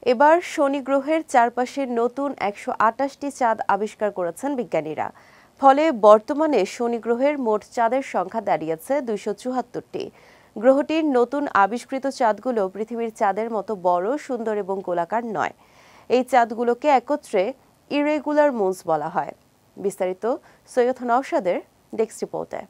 এবার শনি গ্রহের চারপাশে নতুন ১২৮টি চাঁদ আবিষ্কার করেছেন বিজ্ঞানীরা। ফলে বর্তমানে শনি গ্রহের মোট চাঁদের সংখ্যা দাঁড়িয়েছে ২৭৪টি। গ্রহটির নতুন আবিষ্কৃত চাঁদগুলো পৃথিবীর চাঁদের মতো বড়, সুন্দর এবং গোলাকার নয়। এই চাঁদগুলোকে একত্রে ইরেগুলার মুনস বলা হয়। বিস্তারিত সৈয়দ নওশাদের ডেস্ক রিপোর্টে।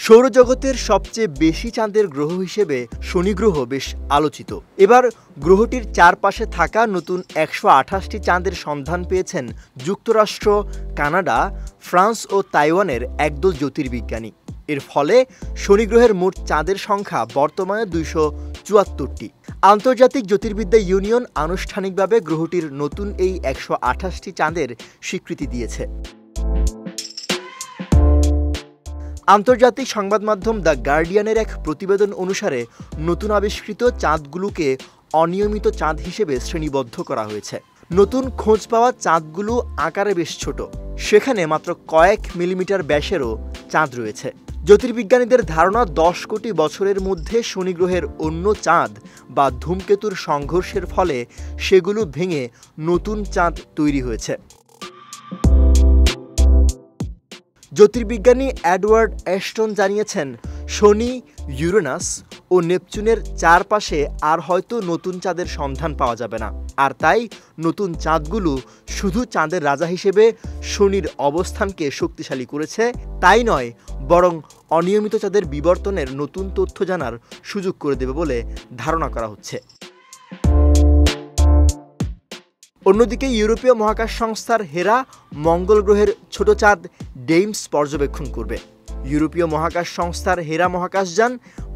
সৌরজগতের সবচেয়ে বেশি চাঁদের গ্রহ হিসেবে শনি গ্রহ বেশ আলোচিত। এবার গ্রহটির চারপাশে থাকা নতুন ১২৮টি চাঁদের সন্ধান পেয়েছেন যুক্তরাষ্ট্র, কানাডা, ফ্রান্স ও তাইওয়ানের একদল জ্যোতির্বিজ্ঞানী। এর ফলে শনি গ্রহের মোট চাঁদের সংখ্যা বর্তমানে ২৭৪টি। আন্তর্জাতিক জ্যোতির্বিদ্যা ইউনিয়ন আনুষ্ঠানিকভাবে গ্রহটির নতুন এই ১২৮টি চাঁদের স্বীকৃতি দিয়েছে। আন্তর্জাতিক সংবাদ মাধ্যম দ্য গার্ডিয়ানের এক প্রতিবেদন অনুসারে নতুন আবিষ্কৃত চাঁদগুলোকে অনিয়মিত চাঁদ হিসেবে শ্রেণীবদ্ধ করা হয়েছে। নতুন খোঁজ পাওয়া চাঁদগুলো আকারে বেশ ছোট, সেখানে মাত্র কয়েক মিলিমিটার ব্যাসেরও চাঁদ রয়েছে। জ্যোতির্বিজ্ঞানীদের ধারণা ১০ কোটি বছরের মধ্যে শনি গ্রহের অন্য চাঁদ বা ধূমকেতুর সংঘর্ষের ফলে সেগুলো ভেঙে নতুন চাঁদ তৈরি হয়েছে। জ্যোতির্বিজ্ঞানী এডওয়ার্ড অ্যাস্টন জানিয়েছেন, শনি, ইউরেনাস ও নেপচুনের চারপাশে আর হয়তো নতুন চাঁদের সন্ধান পাওয়া যাবে না। আর তাই নতুন চাঁদগুলো শুধু চাঁদের রাজা হিসেবে শনির অবস্থানকে শক্তিশালী করেছে তাই নয়, বরং অনিয়মিত চাঁদের বিবর্তনের নতুন তথ্য জানার সুযোগ করে দেবে বলে ধারণা করা হচ্ছে। অন্যদিকে ইউরোপীয় মহাকাশ সংস্থার হেরা মঙ্গল গ্রহের ছোট চাঁদ ডেইমস পর্যবেক্ষণ করবে। ইউরোপীয় মহাকাশ সংস্থার হেরা মহাকাশযান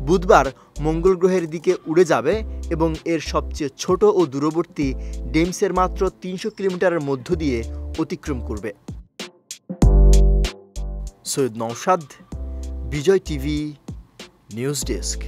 বুধবার মঙ্গল গ্রহের দিকে উড়ে যাবে এবং এর সবচেয়ে ছোট ও দূরবর্তী ডেইমসের মাত্র ৩০০ কিলোমিটারের মধ্য দিয়ে অতিক্রম করবে। সৈয়দ নওশাদ, বিজয় টিভি, নিউজ ডেস্ক।